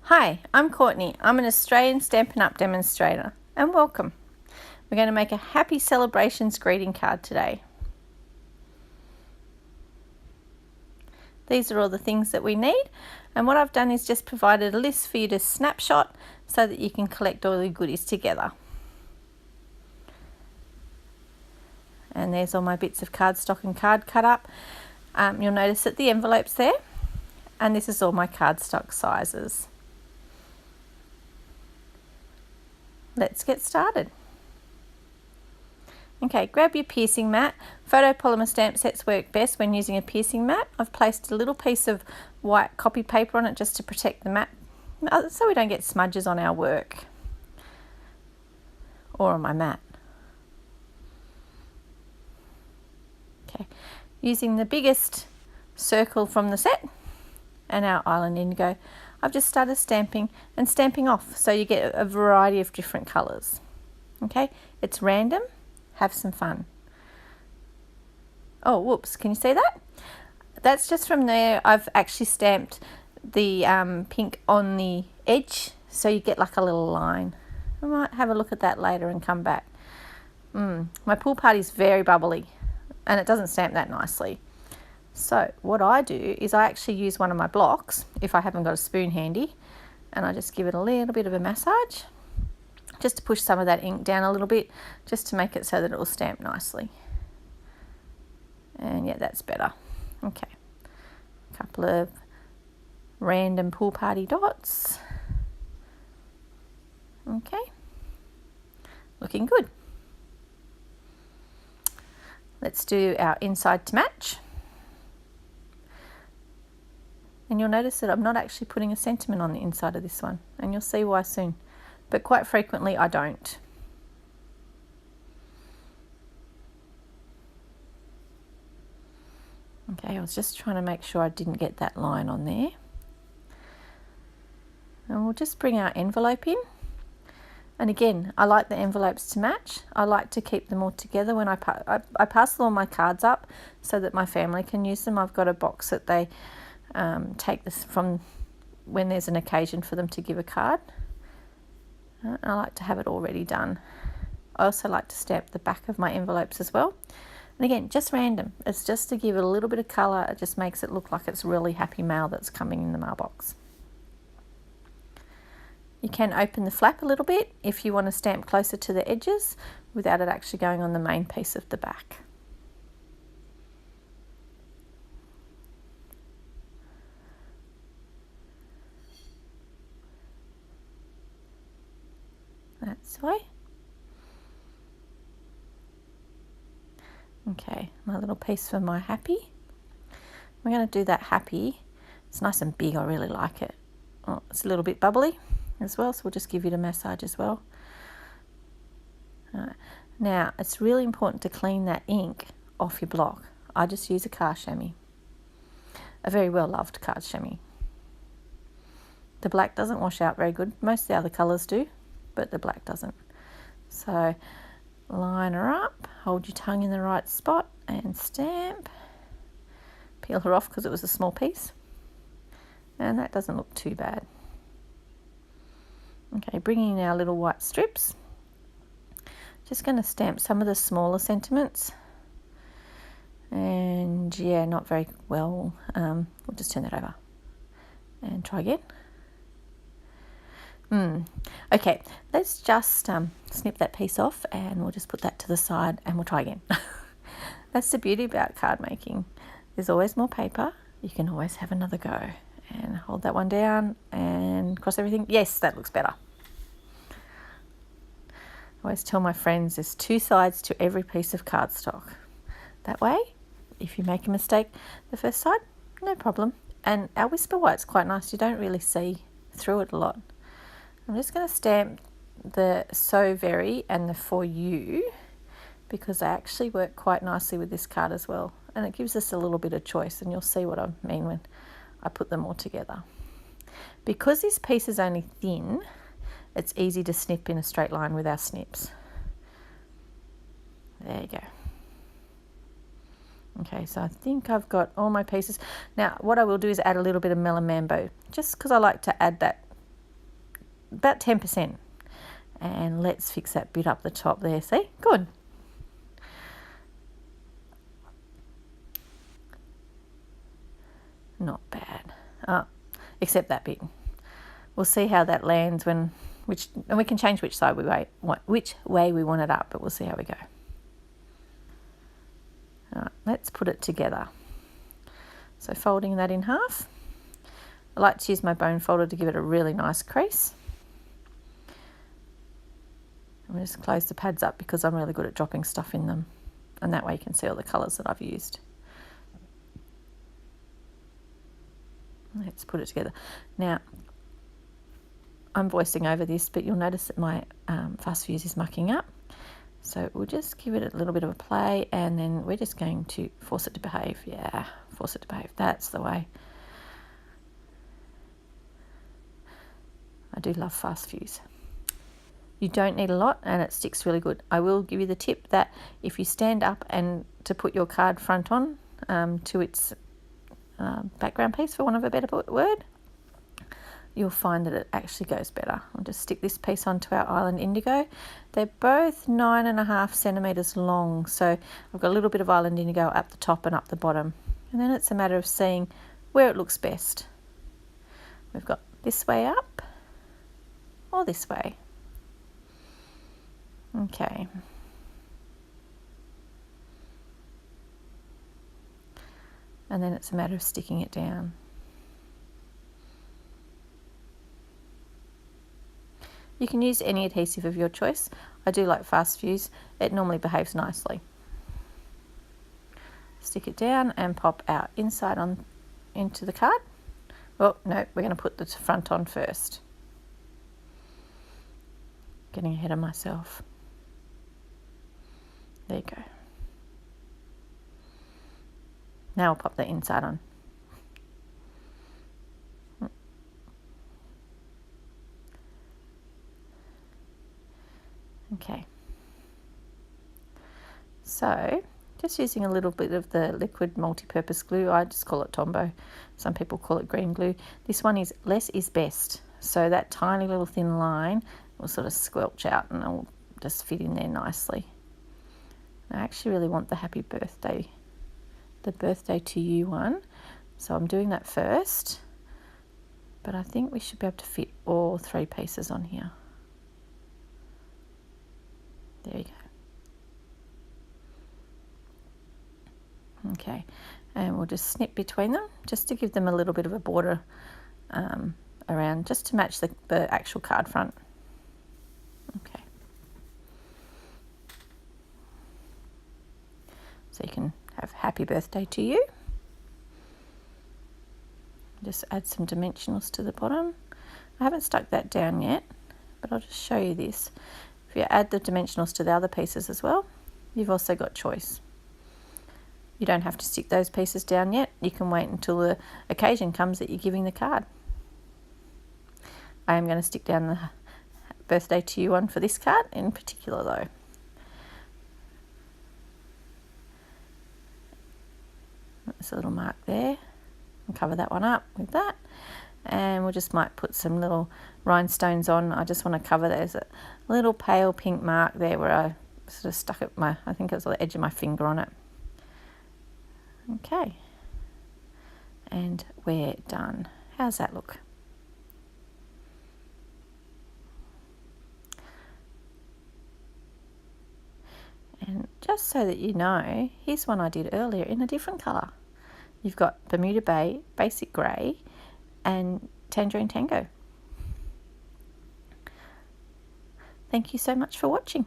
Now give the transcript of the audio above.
Hi, I'm Courtney. I'm an Australian Stampin' Up! Demonstrator, and welcome. We're going to make a Happy Celebrations greeting card today. These are all the things that we need, and what I've done is just provided a list for you to snapshot so that you can collect all the goodies together. And there's all my bits of cardstock and card cut up. You'll notice that the envelope's there, and this is all my cardstock sizes. Let's get started. Okay, grab your piercing mat. Photopolymer stamp sets work best when using a piercing mat. I've placed a little piece of white copy paper on it just to protect the mat so we don't get smudges on our work or on my mat. Okay, using the biggest circle from the set and our Island Indigo, I've just started stamping and stamping off so you get a variety of different colours. Okay, it's random, have some fun. Oh, whoops, can you see that? That's just from there. I've actually stamped the pink on the edge so you get like a little line. I might have a look at that later and come back. My pool party is very bubbly and it doesn't stamp that nicely. So what I do is I actually use one of my blocks if I haven't got a spoon handy, and I just give it a little bit of a massage just to push some of that ink down a little bit, just to make it so that it will stamp nicely. And yeah, that's better. Okay, a couple of random pool party dots. Okay, looking good. Let's do our inside to match. And you'll notice that I'm not actually putting a sentiment on the inside of this one, and you'll see why soon. But quite frequently I don't. Okay, I was just trying to make sure I didn't get that line on there. And we'll just bring our envelope in. And again, I like the envelopes to match. I like to keep them all together when I pass all my cards up so that my family can use them. I've got a box that they take this from when there's an occasion for them to give a card. I like to have it already done. I also like to stamp the back of my envelopes as well. And again, just random. It's just to give it a little bit of colour. It just makes it look like it's really happy mail that's coming in the mailbox. You can open the flap a little bit if you want to stamp closer to the edges without it actually going on the main piece of the back. That's the way. Okay, my little piece for my happy. We're going to do that happy. It's nice and big, I really like it. Oh, it's a little bit bubbly as well, so we'll just give it a massage as well. Now, it's really important to clean that ink off your block. I just use a cast chamois, a very well loved cast chamois. The black doesn't wash out very good. Most of the other colours do, but the black doesn't. So line her up, hold your tongue in the right spot and stamp. Peel her off because it was a small piece. And that doesn't look too bad. Okay, bringing in our little white strips. Just going to stamp some of the smaller sentiments. And yeah, not very well. We'll just turn that over and try again. Okay, let's just snip that piece off and we'll just put that to the side and we'll try again. That's the beauty about card making. There's always more paper. You can always have another go. And hold that one down and cross everything. Yes, that looks better. I always tell my friends there's two sides to every piece of cardstock. That way, if you make a mistake the first side, no problem. And our Whisper White's quite nice. You don't really see through it a lot. I'm just going to stamp the So Very and the For You because they actually work quite nicely with this card as well. And it gives us a little bit of choice, and you'll see what I mean when I put them all together. Because this piece is only thin, it's easy to snip in a straight line with our snips. There you go. Okay, so I think I've got all my pieces. Now, what I will do is add a little bit of Melon Mambo, just because I like to add that about 10%. And let's fix that bit up the top there, see? Good. Not bad. Except that bit. We'll see how that lands and we can change which way we want it up, but we'll see how we go. All right, let's put it together. So folding that in half. I like to use my bone folder to give it a really nice crease. I'm just close the pads up because I'm really good at dropping stuff in them, and that way you can see all the colours that I've used. Let's put it together. Now, I'm voicing over this, but you'll notice that my fast fuse is mucking up. So we'll just give it a little bit of a play, and then we're just going to force it to behave. Yeah, force it to behave. That's the way. I do love fast fuse. You don't need a lot, and it sticks really good. I will give you the tip that if you stand up and to put your card front on to its background piece, for want of a better word, you'll find that it actually goes better. I'll just stick this piece onto our Island Indigo. They're both 9.5 centimetres long, so I've got a little bit of Island Indigo up the top and up the bottom. And then it's a matter of seeing where it looks best. We've got this way up or this way. Okay. And then it's a matter of sticking it down. You can use any adhesive of your choice. I do like fast fuse. It normally behaves nicely. Stick it down and pop our inside on into the card. Oh, no, we're going to put the front on first. Getting ahead of myself. There you go. Now I'll pop the inside on. Okay. So, just using a little bit of the liquid multi-purpose glue. I just call it Tombow. Some people call it green glue. This one is less is best. So that tiny little thin line will sort of squelch out and it will just fit in there nicely. I actually really want the happy birthday, the birthday to you one. So I'm doing that first. But I think we should be able to fit all 3 pieces on here. There you go. Okay, and we'll just snip between them just to give them a little bit of a border around, just to match the actual card front. Okay. So you can have happy birthday to you. Just add some dimensionals to the bottom. I haven't stuck that down yet, but I'll just show you this. If you add the dimensionals to the other pieces as well, you've also got choice. You don't have to stick those pieces down yet. You can wait until the occasion comes that you're giving the card. I am going to stick down the birthday to you one for this card in particular though. There's a little mark there. And cover that one up with that. And we'll just might put some little rhinestones on. I just want to cover, there's a little pale pink mark there where I sort of stuck it, I think it was the edge of my finger on it. Okay. And we're done. How's that look? And just so that you know, here's one I did earlier in a different colour. You've got Bermuda Bay, Basic Grey, and Tangerine Tango. Thank you so much for watching.